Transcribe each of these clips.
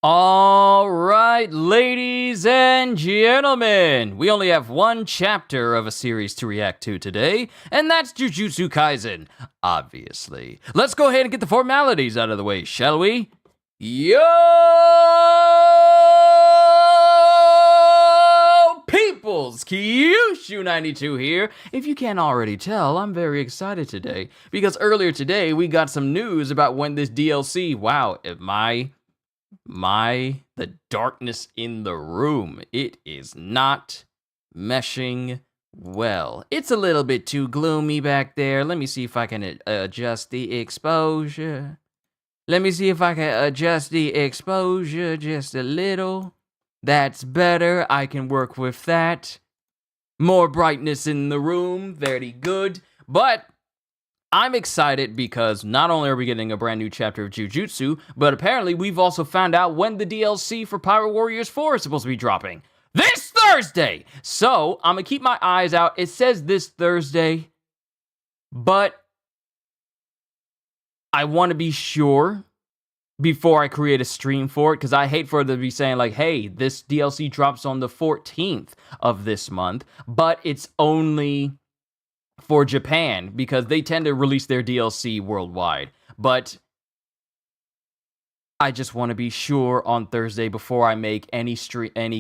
All right, ladies and gentlemen, we only have one chapter of a series to react to today, and that's Jujutsu Kaisen, obviously. Let's go ahead and get the formalities out of the way, shall we? Yo, peoples, Kyushu92 here. If you can't already tell, I'm very excited today, because earlier today we got some news about when this DLC, wow, the darkness in the room, it is not meshing well. It's a little bit too gloomy back there. Let me see if I can adjust the exposure. Just a little. That's better. I can work with that. More brightness in the room. Very good. But I'm excited because not only are we getting a brand new chapter of Jujutsu, but apparently we've also found out when the DLC for Pirate Warriors 4 is supposed to be dropping. This Thursday! So, I'm gonna keep my eyes out. It says this Thursday, but I want to be sure before I create a stream for it, because I hate for it to be saying like, hey, this DLC drops on the 14th of this month, but it's only for Japan, because they tend to release their DLC worldwide. But I just want to be sure on Thursday before I make any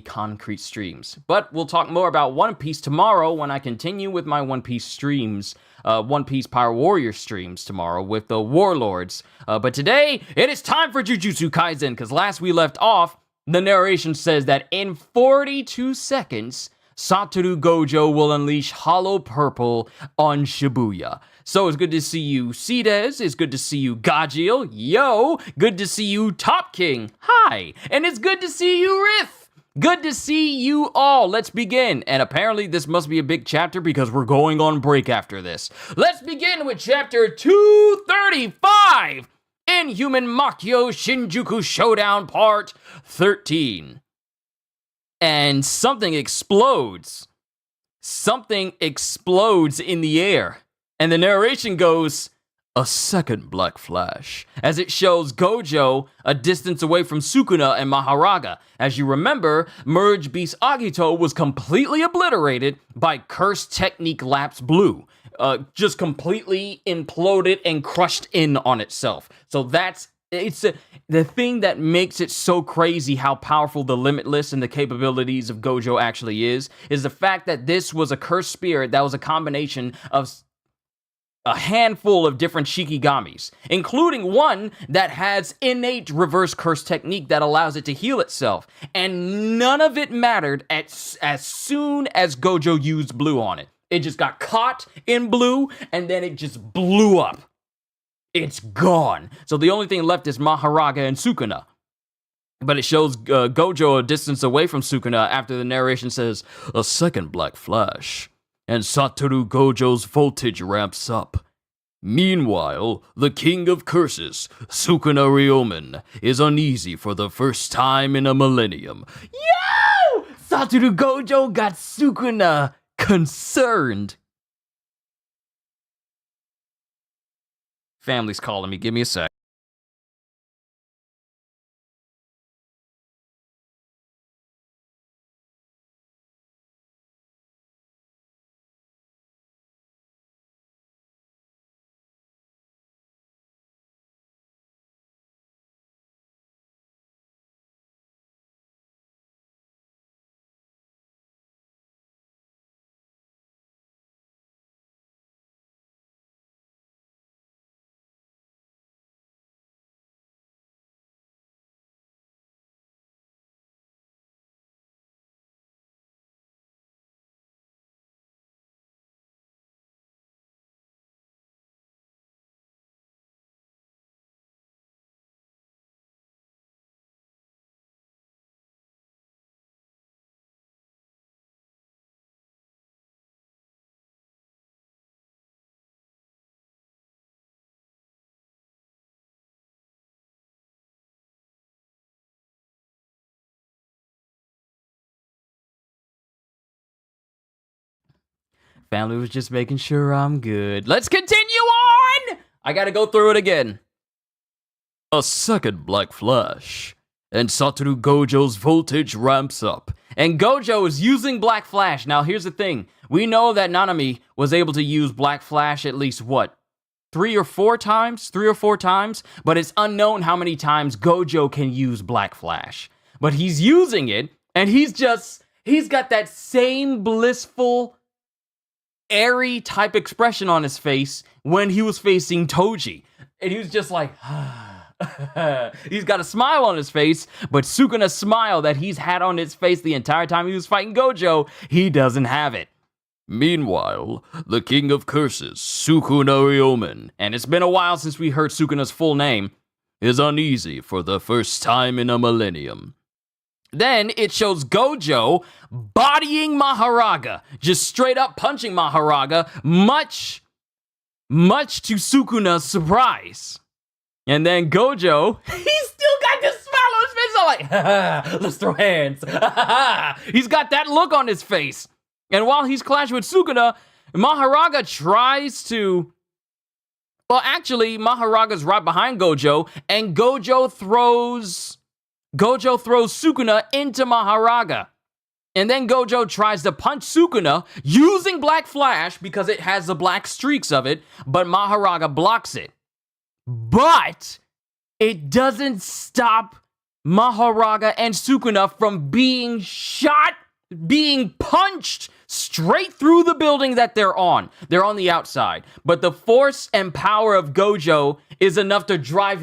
concrete streams. But we'll talk more about One Piece tomorrow when I continue with my One Piece streams, One Piece Pirate Warrior streams tomorrow with the Warlords. But today, it is time for Jujutsu Kaisen, because last we left off, the narration says that in 42 seconds, Satoru Gojo will unleash Hollow Purple on Shibuya. So it's good to see you, Cedes. It's good to see you, Gajil. Yo! Good to see you, Top King. Hi! And it's good to see you, Rith. Good to see you all. Let's begin. And apparently this must be a big chapter because we're going on break after this. Let's begin with chapter 235. Inhuman Makyo Shinjuku Showdown Part 13. And something explodes. Something explodes in the air. And the narration goes, a second black flash, as it shows Gojo a distance away from Sukuna and Maharaga. As you remember, Merge Beast Agito was completely obliterated by Cursed Technique Lapse Blue. Just completely imploded and crushed in on itself. So it's the thing that makes it so crazy how powerful the Limitless and the capabilities of Gojo actually is the fact that this was a cursed spirit that was a combination of a handful of different Shikigamis, including one that has innate reverse curse technique that allows it to heal itself. And none of it mattered as soon as Gojo used blue on it. It just got caught in blue, and then it just blew up. It's gone. So the only thing left is Maharaga and Sukuna. But it shows Gojo a distance away from Sukuna after the narration says, a second black flash, and Satoru Gojo's voltage ramps up. Meanwhile, the King of Curses, Sukuna Ryomen, is uneasy for the first time in a millennium. Yo! Satoru Gojo got Sukuna concerned. Family's calling me. Give me a sec. Family was just making sure I'm good. Let's continue on! I gotta go through it again. A second black flash, and Satoru Gojo's voltage ramps up. And Gojo is using Black Flash. Now, here's the thing. We know that Nanami was able to use Black Flash at least, what, 3 or 4 times? But it's unknown how many times Gojo can use Black Flash. But he's using it, and he's got that same blissful, airy type expression on his face when he was facing Toji. And he was just like, he's got a smile on his face, but Sukuna's smile that he's had on his face the entire time he was fighting Gojo, he doesn't have it. Meanwhile, the King of Curses, Sukuna Ryomen, and it's been a while since we heard Sukuna's full name, is uneasy for the first time in a millennium. Then it shows Gojo bodying Maharaga, just straight up punching Maharaga, much to Sukuna's surprise. And then Gojo, he's still got this smile on his face. I'm like, let's throw hands. He's got that look on his face. And while he's clashing with Sukuna, Maharaga tries to... Well, actually, Maharaga's right behind Gojo, and Gojo throws Sukuna into Maharaga. And then Gojo tries to punch Sukuna using Black Flash because it has the black streaks of it, but Maharaga blocks it. But it doesn't stop Maharaga and Sukuna from being punched straight through the building that they're on. They're on the outside. But the force and power of Gojo is enough to drive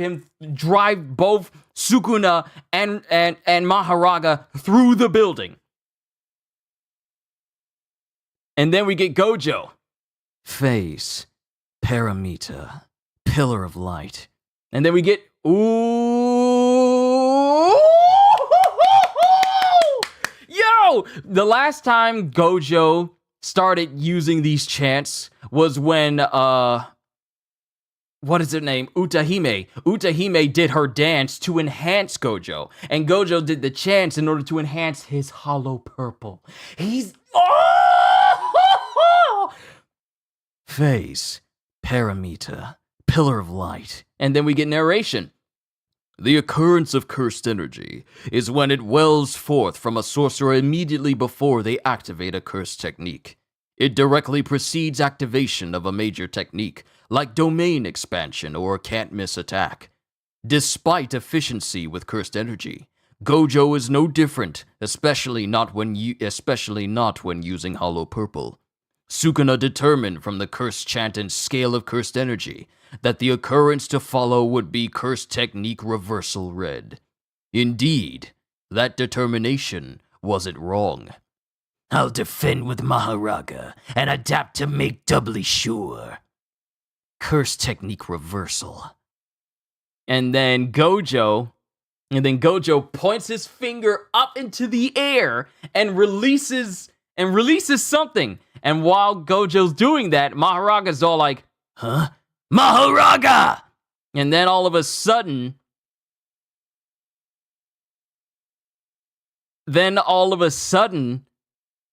both Sukuna and Maharaga through the building. And then we get Gojo. Face, Paramita, Pillar of Light. And then we get, ooh! Yo! The last time Gojo started using these chants was when, what is her name? Utahime. Utahime did her dance to enhance Gojo. And Gojo did the chants in order to enhance his hollow purple. He's... Face, Paramita, Pillar of Light. And then we get narration. The occurrence of cursed energy is when it wells forth from a sorcerer immediately before they activate a cursed technique. It directly precedes activation of a major technique, like domain expansion or can't-miss attack. Despite efficiency with cursed energy, Gojo is no different, especially not when using Hollow Purple. Sukuna determined from the cursed chant and scale of cursed energy that the occurrence to follow would be cursed technique reversal red. Indeed, that determination wasn't wrong. I'll defend with Maharaga and adapt to make doubly sure. Cursed technique reversal. And then Gojo points his finger up into the air and releases something. And while Gojo's doing that, Maharaga's all like, huh? Maharaga! And then all of a sudden,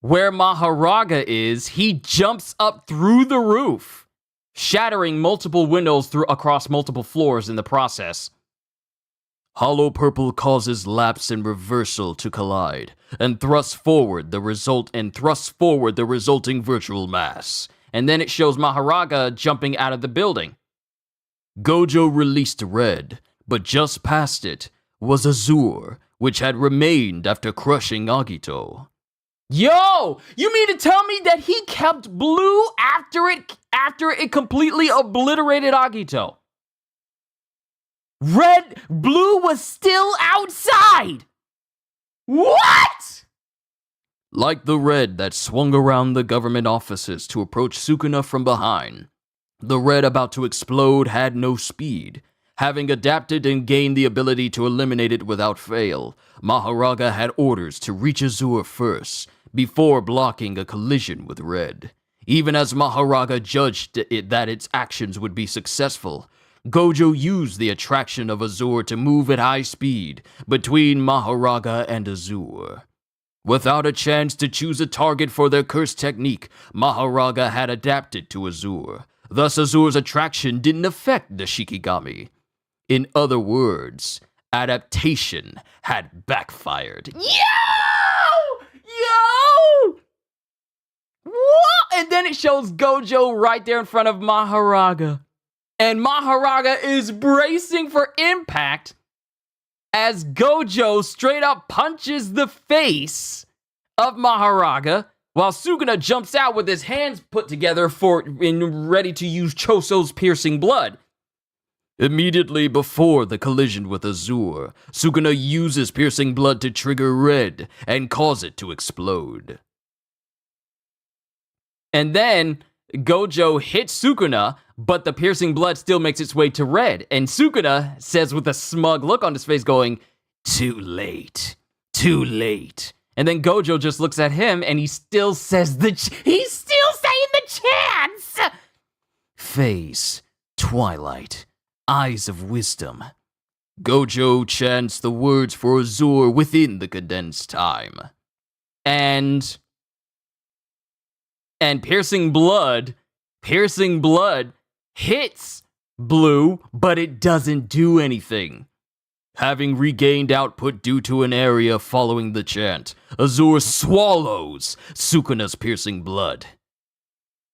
where Maharaga is, he jumps up through the roof, shattering multiple windows across multiple floors in the process. Hollow Purple causes lapse and reversal to collide, and thrusts forward the resulting virtual mass. And then it shows Maharaga jumping out of the building. Gojo released red, but just past it was Azure, which had remained after crushing Agito. Yo! You mean to tell me that he kept blue after it completely obliterated Agito? Blue was still outside! What?! Like the red that swung around the government offices to approach Sukuna from behind, the red about to explode had no speed. Having adapted and gained the ability to eliminate it without fail, Maharaga had orders to reach Azure first, before blocking a collision with red. Even as Maharaga judged that its actions would be successful, Gojo used the attraction of Azure to move at high speed between Maharaga and Azure. Without a chance to choose a target for their cursed technique, Maharaga had adapted to Azure. Thus, Azure's attraction didn't affect the Shikigami. In other words, Adaptation had backfired. Yo! What? And then it shows Gojo right there in front of Maharaga. And Maharaga is bracing for impact as Gojo straight up punches the face of Maharaga while Sukuna jumps out with his hands put together ready to use Choso's piercing blood. Immediately before the collision with Azure, Sukuna uses piercing blood to trigger red and cause it to explode. And then Gojo hits Sukuna, but the piercing blood still makes its way to red. And Sukuna says with a smug look on his face going, "Too late, too late." And then Gojo just looks at him and he still says he's still saying the chants. Face, twilight, eyes of wisdom. Gojo chants the words for Azure within the condensed time. And piercing blood hits Blue, but it doesn't do anything. Having regained output due to an area following the chant, Azure swallows Sukuna's piercing blood.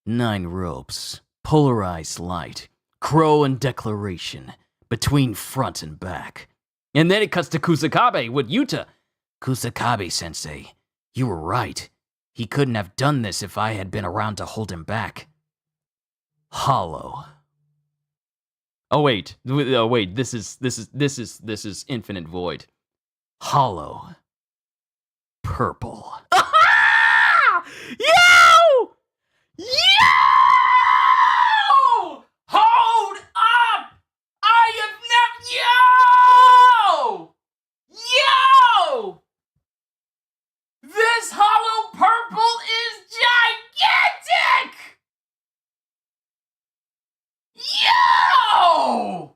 9 ropes, polarized light, crow and declaration, between front and back. And then it cuts to Kusakabe with Yuta. "Kusakabe-sensei, you were right. He couldn't have done this if I had been around to hold him back." Hollow. Oh wait, this is Infinite Void. Hollow. Purple. Yo! Yo! Hold up! I have never... Yo! This hollow purple is gigantic! Yo!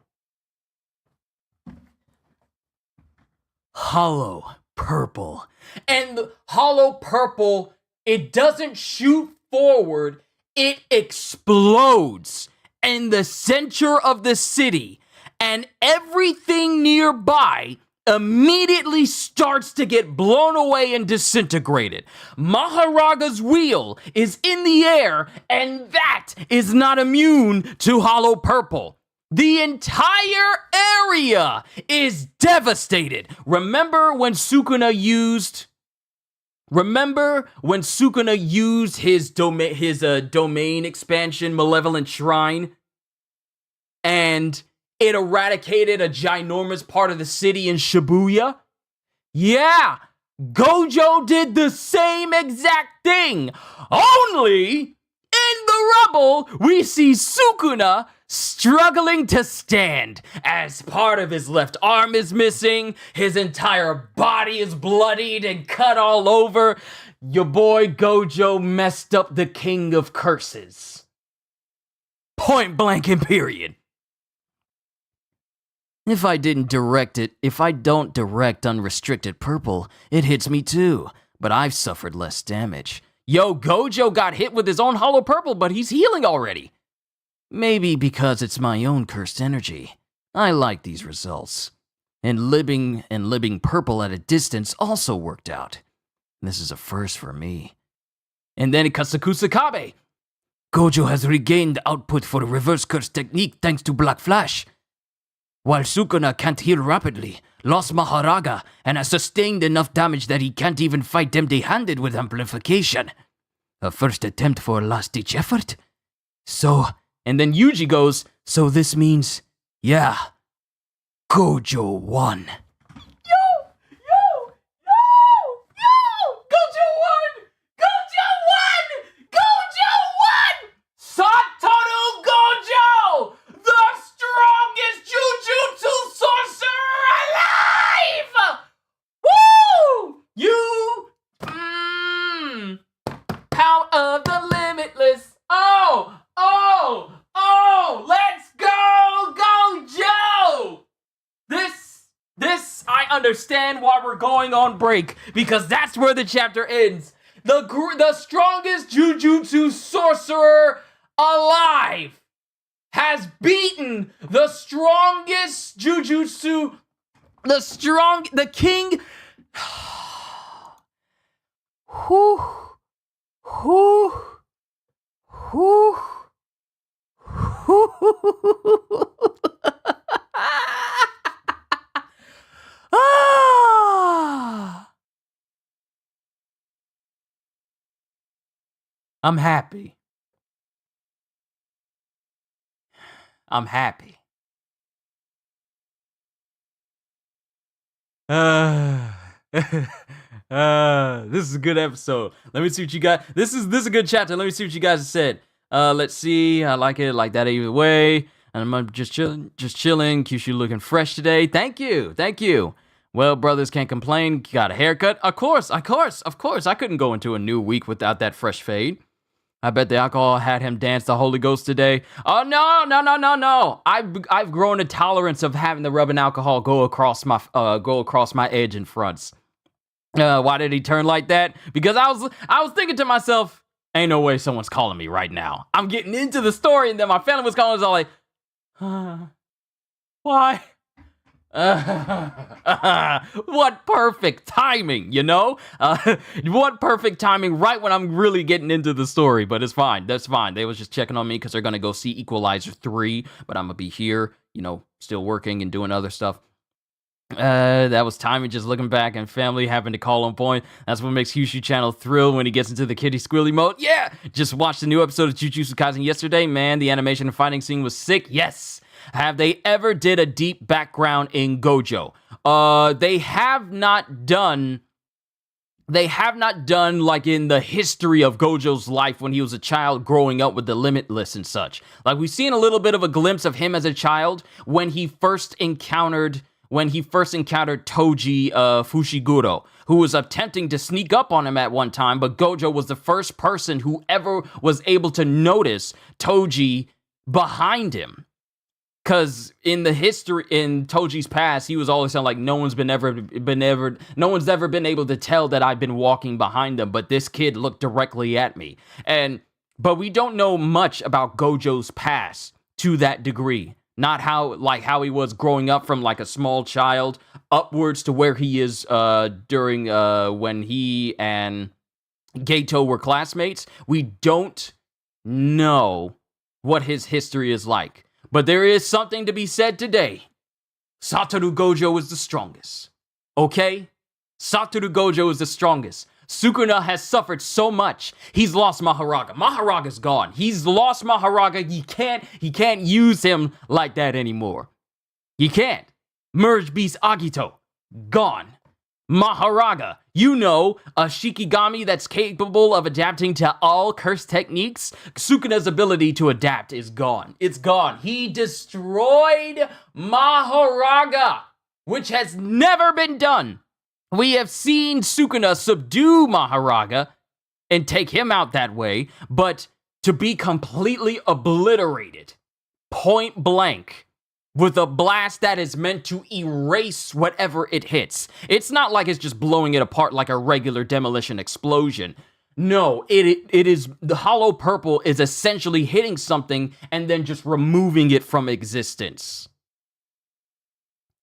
Hollow purple. And the hollow purple, it doesn't shoot forward, it explodes in the center of the city, and everything nearby immediately starts to get blown away and disintegrated. Maharaga's wheel is in the air, and that is not immune to hollow purple. The entire area is devastated. Remember when Sukuna used his domain expansion, Malevolent Shrine, and it eradicated a ginormous part of the city in Shibuya? Yeah, Gojo did the same exact thing. Only in the rubble, we see Sukuna struggling to stand as part of his left arm is missing, his entire body is bloodied and cut all over. Your boy Gojo messed up the king of curses. Point blank and period. If I don't direct unrestricted purple, it hits me too, but I've suffered less damage. Yo, Gojo got hit with his own hollow purple, but he's healing already. Maybe because it's my own cursed energy. I like these results. And living purple at a distance also worked out. This is a first for me. And then it cuts to Kusakabe. Gojo has regained output for a reverse curse technique thanks to Black Flash. While Sukuna can't heal rapidly, lost Maharaga, and has sustained enough damage that he can't even fight empty-handed with amplification. A first attempt for a last-ditch effort? So, and then Yuji goes, so this means, yeah, Gojo won. Gojo won! Gojo won! Gojo won! Satoru Gojo! The strongest Jujutsu sorcerer alive! Woo! You, out of the limitless. Let's go, Gojo! This, I understand why we're going on break, because that's where the chapter ends. The strongest Jujutsu sorcerer alive has beaten the strongest Jujutsu The king. Whew. Whew. Whew. I'm happy. I'm happy. This is a good episode. Let me see what you got. This is a good chapter. Let me see what you guys said. Let's see. I like it like that either way. And I'm just chilling. Kyushu looking fresh today. Thank you. Well, brothers can't complain. Got a haircut. Of course. I couldn't go into a new week without that fresh fade. I bet the alcohol had him dance the Holy Ghost today. Oh, no. I've grown a tolerance of having the rubbing alcohol go across my edge and fronts. Why did he turn like that? Because I was thinking to myself, ain't no way someone's calling me right now. I'm getting into the story, and then my family was calling. I was all like, why? What perfect timing, you know? What perfect timing right when I'm really getting into the story, but it's fine. That's fine. They was just checking on me because they're going to go see Equalizer 3, but I'm going to be here, you know, still working and doing other stuff. That was timing, just looking back, and family happened to call on point. That's what makes Kyushu channel thrill when he gets into the kitty squilly mode. Yeah! Just watched the new episode of JUJUTSU Kaisen yesterday. Man, the animation and fighting scene was sick. Yes! Have they ever did a deep background in Gojo? They have not done like in the history of Gojo's life when he was a child growing up with the Limitless and such. Like, we've seen a little bit of a glimpse of him as a child when he first encountered Toji Fushiguro, who was attempting to sneak up on him at one time, but Gojo was the first person who ever was able to notice Toji behind him. Because in Toji's past, he was always saying like, no one's ever been able to tell that I've been walking behind them, but this kid looked directly at me. But we don't know much about Gojo's past to that degree. Not how he was growing up from like a small child upwards to where he is during when he and Gato were classmates. We don't know what his history is like. But there is something to be said today. Satoru Gojo is the strongest. Okay? Satoru Gojo is the strongest. Sukuna has suffered so much. He's lost Maharaga. Maharaga's gone. He's lost Maharaga. He can't use him like that anymore. He can't. Merge Beast Agito. Gone. Maharaga. You know, a Shikigami that's capable of adapting to all curse techniques. Sukuna's ability to adapt is gone. It's gone. He destroyed Maharaga, which has never been done. We have seen Sukuna subdue Maharaga and take him out that way, but to be completely obliterated, point blank, with a blast that is meant to erase whatever it hits. It's not like it's just blowing it apart like a regular demolition explosion. No, it is, the hollow purple is essentially hitting something and then just removing it from existence.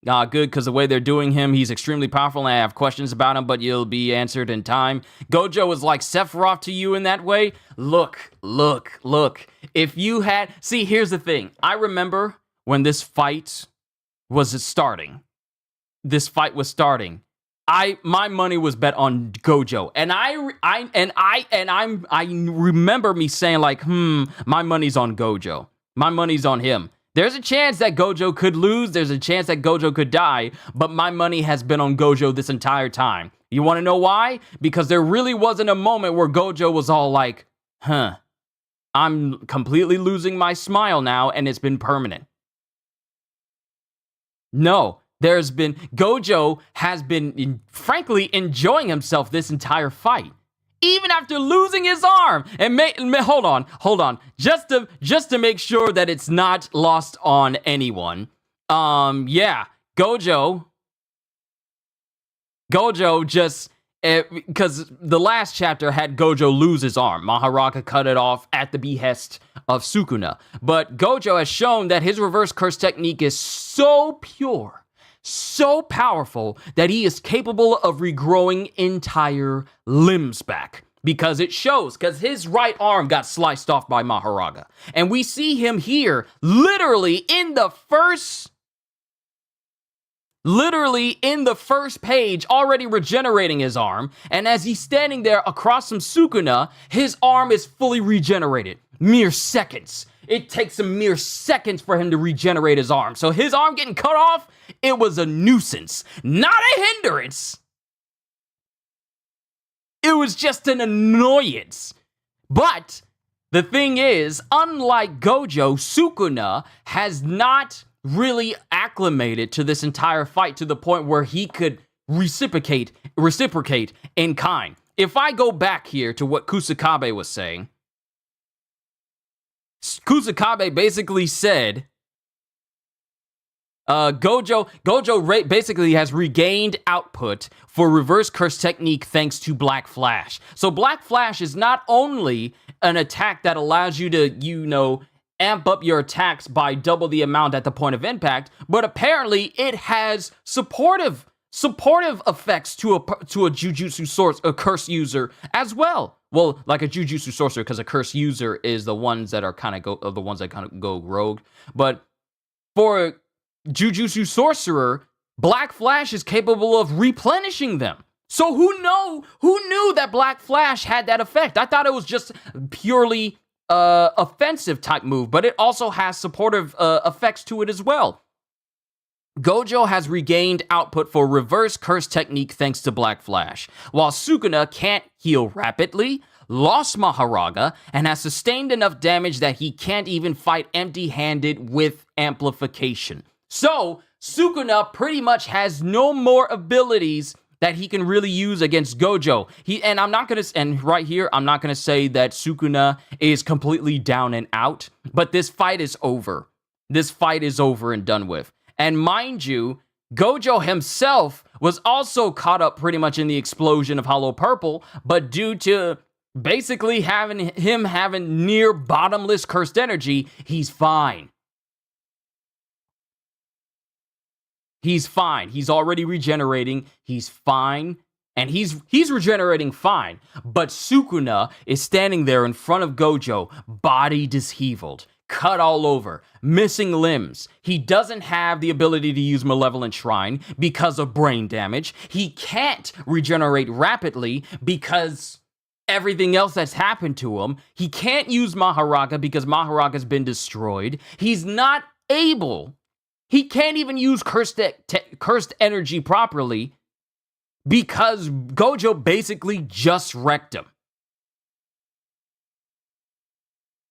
Good, because the way they're doing him, he's extremely powerful, and I have questions about him, but you'll be answered in time. Gojo is like Sephiroth to you in that way. Look. If you had... See, here's the thing. I remember when this fight was starting. My money was bet on Gojo, and I remember me saying like, my money's on Gojo. My money's on him. There's a chance that Gojo could lose. There's a chance that Gojo could die, but my money has been on Gojo this entire time. You want to know why? Because there really wasn't a moment where Gojo was all like, I'm completely losing my smile now, and it's been permanent. No, Gojo has been, frankly, enjoying himself this entire fight. Even after losing his arm. And hold on. Just to make sure that it's not lost on anyone. Yeah, Gojo just, because the last chapter had Gojo lose his arm. Maharaga cut it off at the behest of Sukuna. But Gojo has shown that his reverse curse technique is so pure, so powerful that he is capable of regrowing entire limbs back. Because it shows, because his right arm got sliced off by Mahoraga. And we see him here, literally in the first page, already regenerating his arm. And as he's standing there across from Sukuna, his arm is fully regenerated. Mere seconds. It takes a mere seconds for him to regenerate his arm. So his arm getting cut off, it was a nuisance, not a hindrance. It was just an annoyance. But the thing is, unlike Gojo, Sukuna has not really acclimated to this entire fight to the point where he could reciprocate in kind. If I go back here to what Kusakabe was saying, Kusakabe basically said Gojo basically has regained output for reverse curse technique thanks to Black Flash. So Black Flash is not only an attack that allows you to, amp up your attacks by double the amount at the point of impact, but apparently it has supportive effects to a Jujutsu source, a curse user as well. Well, like a Jujutsu sorcerer, because a curse user is the ones that kind of go rogue. But for Jujutsu sorcerer, Black Flash is capable of replenishing them. So who knew that Black Flash had that effect? I thought it was just purely offensive type move, but it also has supportive effects to it as well. Gojo has regained output for reverse curse technique thanks to Black Flash, while Sukuna can't heal rapidly, lost Mahoraga, and has sustained enough damage that he can't even fight empty-handed with amplification. So, Sukuna pretty much has no more abilities that he can really use against Gojo. I'm not gonna say that Sukuna is completely down and out, but this fight is over. This fight is over and done with. And mind you, Gojo himself was also caught up pretty much in the explosion of Hollow Purple, but due to basically having near bottomless cursed energy, he's fine. He's fine. He's already regenerating. He's fine. And he's regenerating fine. But Sukuna is standing there in front of Gojo, body disheveled, cut all over, missing limbs. He doesn't have the ability to use Malevolent Shrine because of brain damage. He can't regenerate rapidly because everything else that's happened to him. He can't use Mahoraga because Mahoraga's been destroyed. He's not able. He can't even use cursed energy properly because Gojo basically just wrecked him.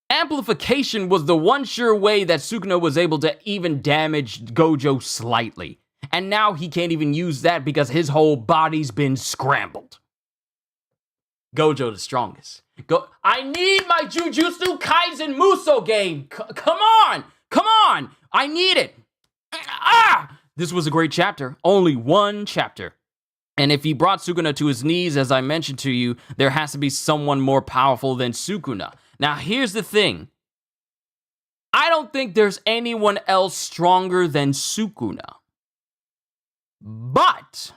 Amplification was the one sure way that Sukuna was able to even damage Gojo slightly. And now he can't even use that because his whole body's been scrambled. Gojo the strongest. I need my Jujutsu Kaisen Muso game. Come on. I need it. This was a great chapter. Only one chapter. And if he brought Sukuna to his knees, as I mentioned to you, there has to be someone more powerful than Sukuna. Now, here's the thing. I don't think there's anyone else stronger than Sukuna. But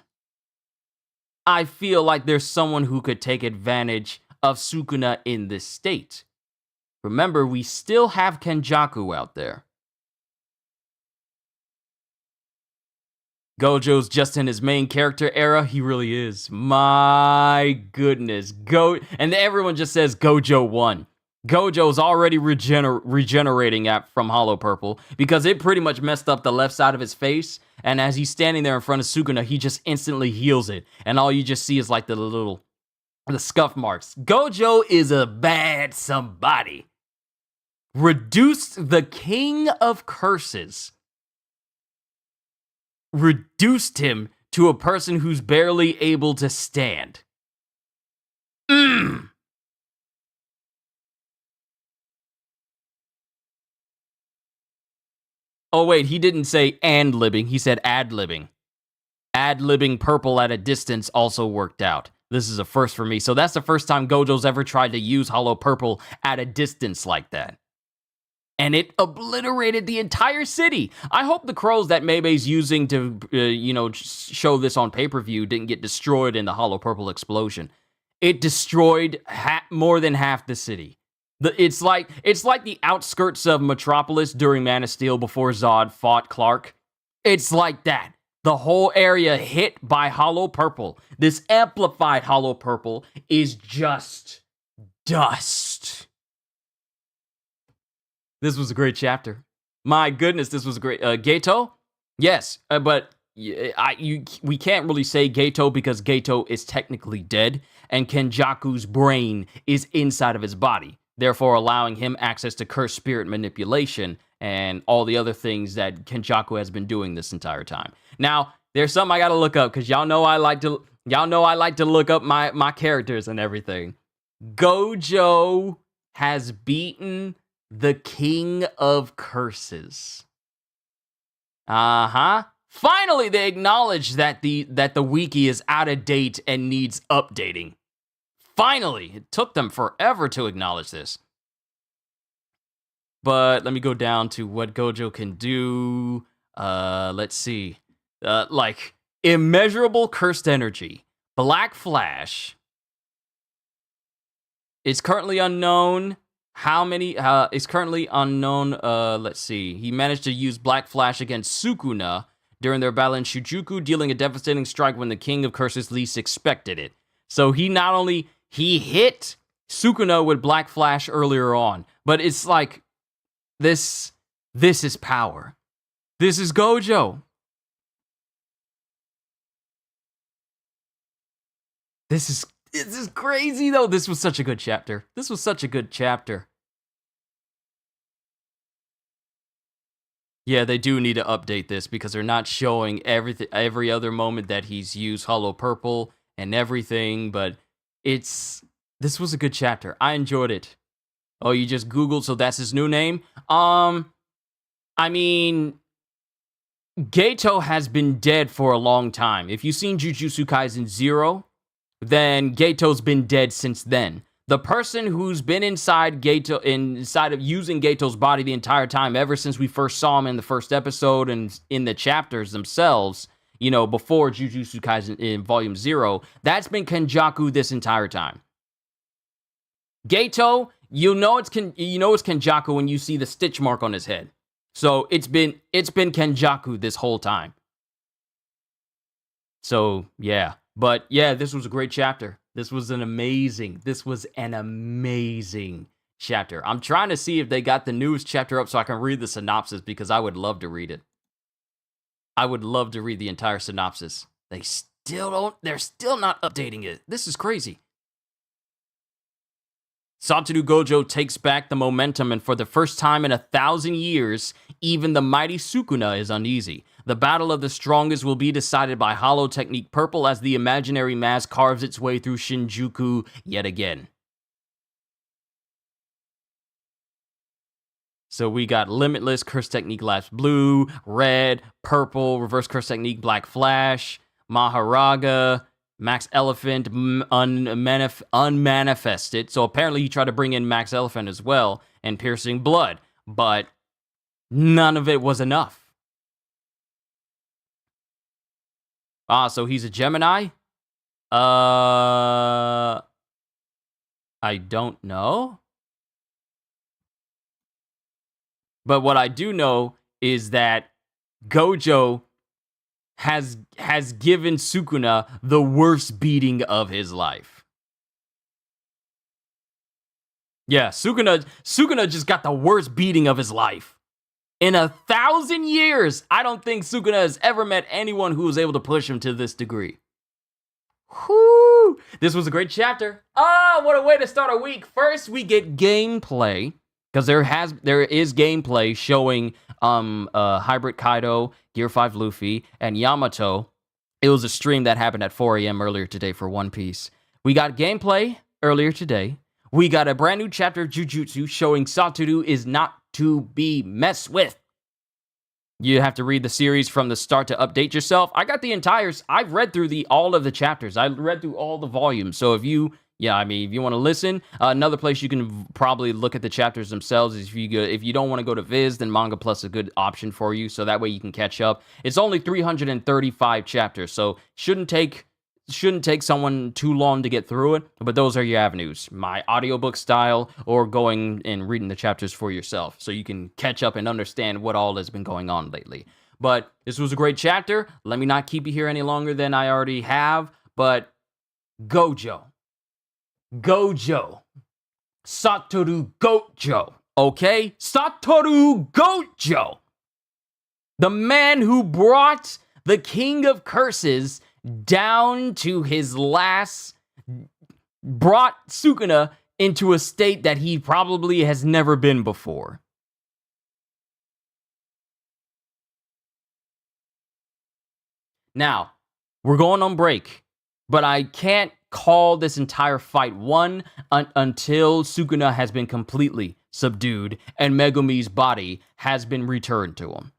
I feel like there's someone who could take advantage of Sukuna in this state. Remember, we still have Kenjaku out there. Gojo's just in his main character era. He really is. My goodness. And everyone just says Gojo won. Gojo's already regenerating from Hollow Purple because it pretty much messed up the left side of his face. And as he's standing there in front of Sukuna, he just instantly heals it. And all you just see is like the scuff marks. Gojo is a bad somebody. Reduced the king of curses. Reduced him to a person who's barely able to stand. Oh wait, he didn't say and-libbing, he said ad-libbing. Ad-libbing purple at a distance also worked out. This is a first for me, so that's the first time Gojo's ever tried to use Hollow Purple at a distance like that. and it obliterated the entire city. I hope the crows that Meibei's using to, show this on pay-per-view didn't get destroyed in the Hollow Purple explosion. It destroyed more than half the city. It's like the outskirts of Metropolis during Man of Steel before Zod fought Clark. It's like that. The whole area hit by Hollow Purple. This amplified Hollow Purple is just dust. This was a great chapter. My goodness, this was a great. Geto? Yes, but we can't really say Geto because Geto is technically dead, and Kenjaku's brain is inside of his body, therefore allowing him access to cursed spirit manipulation and all the other things that Kenjaku has been doing this entire time. Now, there's something I gotta look up because y'all know I like to look up my characters and everything. Gojo has beaten the King of Curses. Finally, they acknowledge that the wiki is out of date and needs updating. Finally, it took them forever to acknowledge this. But let me go down to what Gojo can do. Let's see. Like immeasurable cursed energy. Black Flash. It's currently unknown. How many? It's currently unknown. Let's see. He managed to use Black Flash against Sukuna during their battle in Shujuku, dealing a devastating strike when the King of Curses least expected it. So he not only he hit Sukuna with Black Flash earlier on, but it's like this is power. This is Gojo. This is crazy though. This was such a good chapter. Yeah, they do need to update this because they're not showing every other moment that he's used Hollow Purple and everything, but this was a good chapter. I enjoyed it. Oh, you just Googled, so that's his new name? I mean, Geto has been dead for a long time. If you've seen Jujutsu Kaisen 0, then Geto's been dead since then. The person who's been inside of using Geto's body the entire time, ever since we first saw him in the first episode and in the chapters themselves, before Jujutsu Kaisen in Volume 0, that's been Kenjaku this entire time. Geto, you know it's Kenjaku when you see the stitch mark on his head. So it's been Kenjaku this whole time. So yeah, but yeah, this was a great chapter. This was an amazing chapter. I'm trying to see if they got the newest chapter up so I can read the synopsis because I would love to read it. I would love to read the entire synopsis. They're still not updating it. This is crazy. Satoru Gojo takes back the momentum, and for the first time in 1,000 years, even the mighty Sukuna is uneasy. The battle of the strongest will be decided by Hollow Technique Purple as the imaginary mass carves its way through Shinjuku yet again. So we got Limitless, Curse Technique Lapse Blue, Red, Purple, Reverse Curse Technique Black Flash, Maharaga, Max Elephant, Unmanifested. So apparently he tried to bring in Max Elephant as well, and Piercing Blood, but none of it was enough. So he's a Gemini? I don't know. But what I do know is that Gojo has given Sukuna the worst beating of his life. Yeah, Sukuna just got the worst beating of his life. In 1,000 years, I don't think Sukuna has ever met anyone who was able to push him to this degree. Whoo! This was a great chapter. What a way to start a week. First, we get gameplay, because there is gameplay showing Hybrid Kaido, Gear 5 Luffy, and Yamato. It was a stream that happened at 4 a.m. earlier today for One Piece. We got gameplay earlier today. We got a brand new chapter of Jujutsu showing Satoru is not to be messed with. You have to read the series from the start to update yourself. I got the I've read through all of the chapters. I read through all the volumes. So if you Yeah, I mean, if you want to listen, another place you can probably look at the chapters themselves is if you don't want to go to Viz, then Manga Plus is a good option for you, so that way you can catch up. It's only 335 chapters, so shouldn't take someone too long to get through it, but those are your avenues. My audiobook style, or going and reading the chapters for yourself, so you can catch up and understand what all has been going on lately. But this was a great chapter. Let me not keep you here any longer than I already have, but Gojo. Satoru Gojo. Okay? Satoru Gojo. The man who brought the King of Curses down to his last, brought Sukuna into a state that he probably has never been before. Now, we're going on break, but I can't call this entire fight won until Sukuna has been completely subdued and Megumi's body has been returned to him.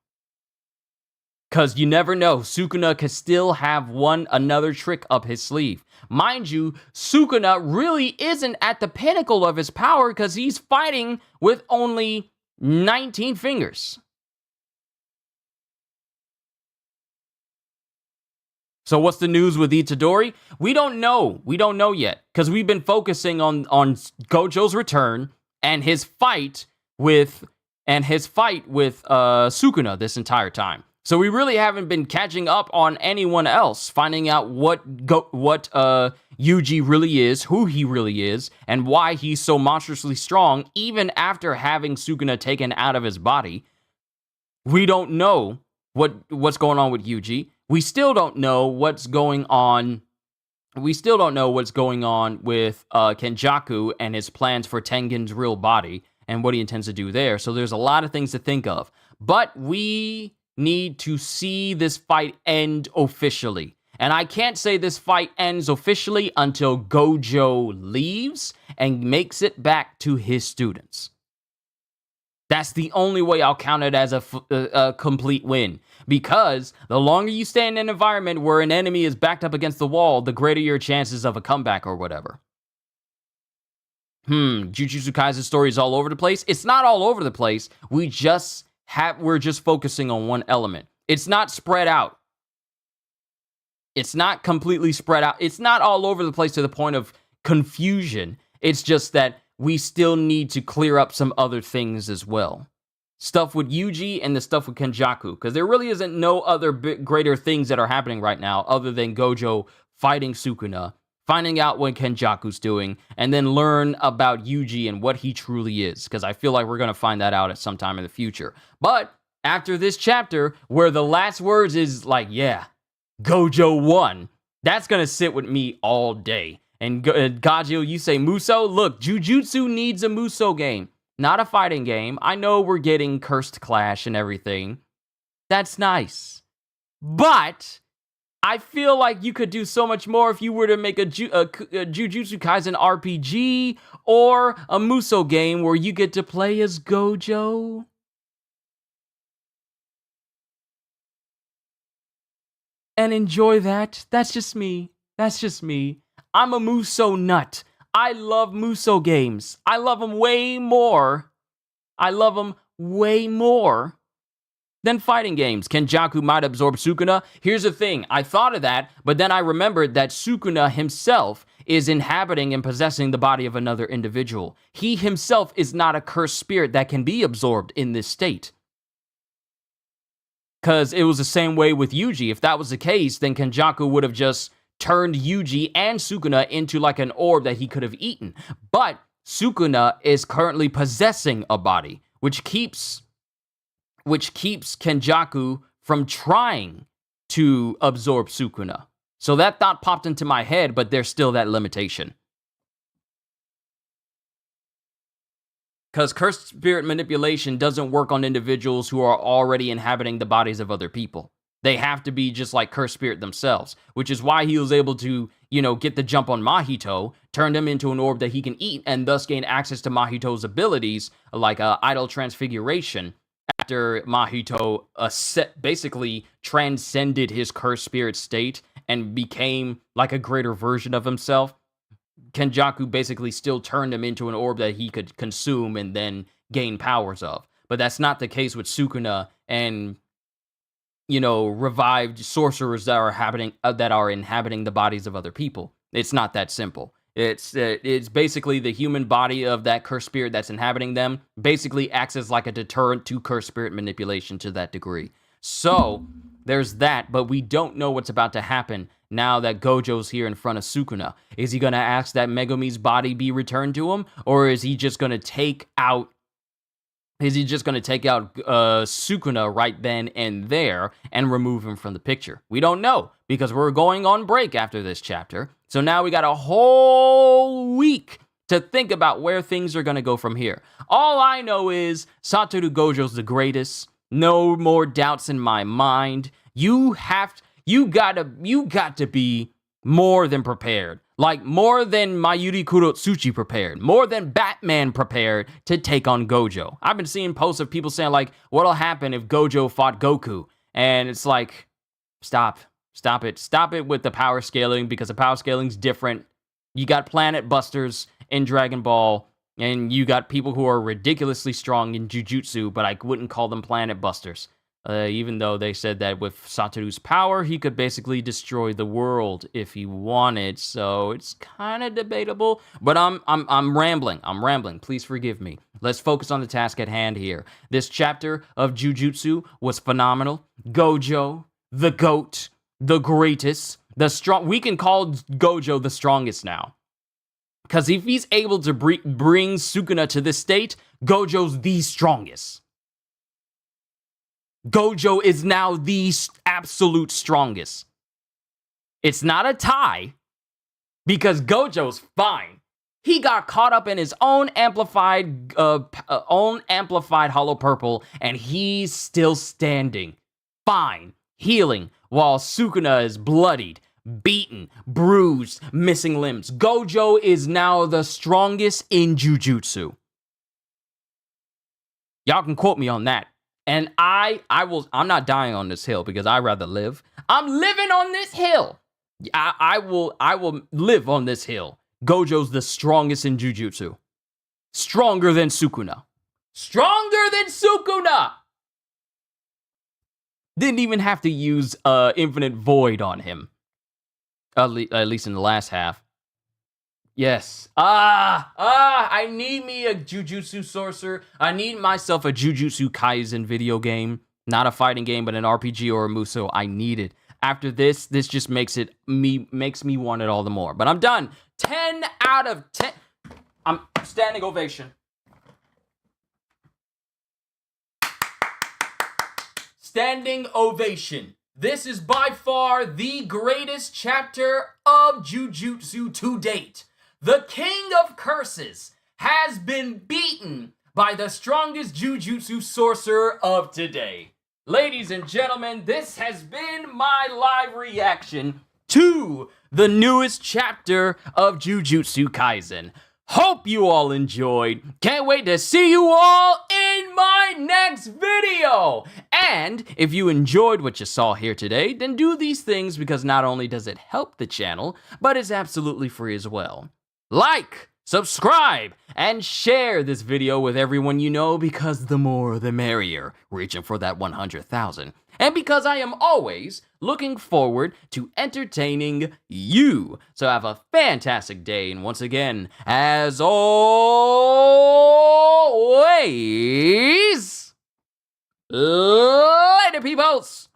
Because you never know, Sukuna could still have another trick up his sleeve. Mind you, Sukuna really isn't at the pinnacle of his power because he's fighting with only 19 fingers. So what's the news with Itadori? We don't know. We don't know yet because we've been focusing on Gojo's return and his fight with Sukuna this entire time. So we really haven't been catching up on anyone else, finding out what Yuji really is, who he really is, and why he's so monstrously strong, even after having Sukuna taken out of his body. We don't know what's going on with Yuji. We still don't know what's going on. We still don't know what's going on with Kenjaku and his plans for Tengen's real body and what he intends to do there. So there's a lot of things to think of. But we need to see this fight end officially. And I can't say this fight ends officially until Gojo leaves and makes it back to his students. That's the only way I'll count it as a complete win. Because the longer you stay in an environment where an enemy is backed up against the wall, the greater your chances of a comeback or whatever. Jujutsu Kaisen story is all over the place. It's not all over the place. We're just focusing on one element. It's not spread out. It's not completely spread out. It's not all over the place to the point of confusion. It's just that we still need to clear up some other things as well. Stuff with Yuji and the stuff with Kenjaku, because there really isn't no other greater things that are happening right now other than Gojo fighting Sukuna, finding out what Kenjaku's doing, and then learn about Yuji and what he truly is, because I feel like we're going to find that out at some time in the future. But after this chapter, where the last words is like, yeah, Gojo won, that's going to sit with me all day. And Gojo, you say Muso? Look, Jujutsu needs a Muso game. Not a fighting game. I know we're getting Cursed Clash and everything. That's nice. But I feel like you could do so much more if you were to make a Jujutsu Kaisen RPG or a Muso game where you get to play as Gojo. And enjoy that. That's just me. That's just me. I'm a Muso nut. I love Muso games. I love them way more. I love them way more than fighting games. Kenjaku might absorb Sukuna. Here's the thing. I thought of that, but then I remembered that Sukuna himself is inhabiting and possessing the body of another individual. He himself is not a cursed spirit that can be absorbed in this state. Because it was the same way with Yuji. If that was the case, then Kenjaku would have just turned Yuji and Sukuna into like an orb that he could have eaten. But Sukuna is currently possessing a body, which keeps Kenjaku from trying to absorb Sukuna. So that thought popped into my head, but there's still that limitation. Because cursed spirit manipulation doesn't work on individuals who are already inhabiting the bodies of other people. They have to be just like cursed spirit themselves, which is why he was able to, get the jump on Mahito, turn him into an orb that he can eat, and thus gain access to Mahito's abilities, like idle transfiguration, after Mahito basically transcended his cursed spirit state and became like a greater version of himself. Kenjaku basically still turned him into an orb that he could consume and then gain powers of. But that's not the case with Sukuna and, you know, revived sorcerers that are inhabiting the bodies of other people. It's not that simple. It's basically the human body of that cursed spirit that's inhabiting them basically acts as like a deterrent to cursed spirit manipulation to that degree. So there's that, but we don't know what's about to happen now that Gojo's here in front of Sukuna. Is he going to ask that Megumi's body be returned to him, or is he just going to take out Sukuna right then and there and remove him from the picture? We don't know, because we're going on break after this chapter. So now we got a whole week to think about where things are going to go from here. All I know is Satoru Gojo's the greatest. No more doubts in my mind. You got to be more than prepared. Like, more than Mayuri Kurotsuchi prepared. More than Batman prepared to take on Gojo. I've been seeing posts of people saying, like, what'll happen if Gojo fought Goku? And it's like, stop it. Stop it with the power scaling, because the power scaling's different. You got Planet Busters in Dragon Ball, and you got people who are ridiculously strong in Jujutsu, but I wouldn't call them Planet Busters. Even though they said that with Satoru's power, he could basically destroy the world if he wanted. So it's kind of debatable. But I'm rambling. Please forgive me. Let's focus on the task at hand here. This chapter of Jujutsu was phenomenal. Gojo, the GOAT, the greatest, the strong. We can call Gojo the strongest now. Because if he's able to bring Sukuna to this state, Gojo's the strongest. Gojo is now the absolute strongest. It's not a tie, because Gojo's fine. He got caught up in his own amplified hollow purple, and he's still standing. Fine. Healing, while Sukuna is bloodied, beaten, bruised, missing limbs. Gojo is now the strongest in Jujutsu. Y'all can quote me on that. And I'm not dying on this hill, because I'd rather live. I'm living on this hill. I will live on this hill. Gojo's the strongest in Jujutsu. Stronger than Sukuna. Stronger than Sukuna! Didn't even have to use Infinite Void on him. At least in the last half. Yes. I need me a Jujutsu sorcerer. I need myself a Jujutsu Kaisen video game. Not a fighting game, but an RPG or a Musou. I need it. After this just makes me want it all the more. But I'm done. 10 out of 10. I'm standing ovation. Standing ovation. This is by far the greatest chapter of Jujutsu to date. The King of Curses has been beaten by the strongest Jujutsu sorcerer of today. Ladies and gentlemen, this has been my live reaction to the newest chapter of Jujutsu Kaisen. Hope you all enjoyed. Can't wait to see you all in my next video. And if you enjoyed what you saw here today, then do these things, because not only does it help the channel, but it's absolutely free as well. Like, subscribe, and share this video with everyone you know, because the more the merrier, reaching for that 100,000. And because I am always looking forward to entertaining you. So have a fantastic day, and once again, as always, later peoples!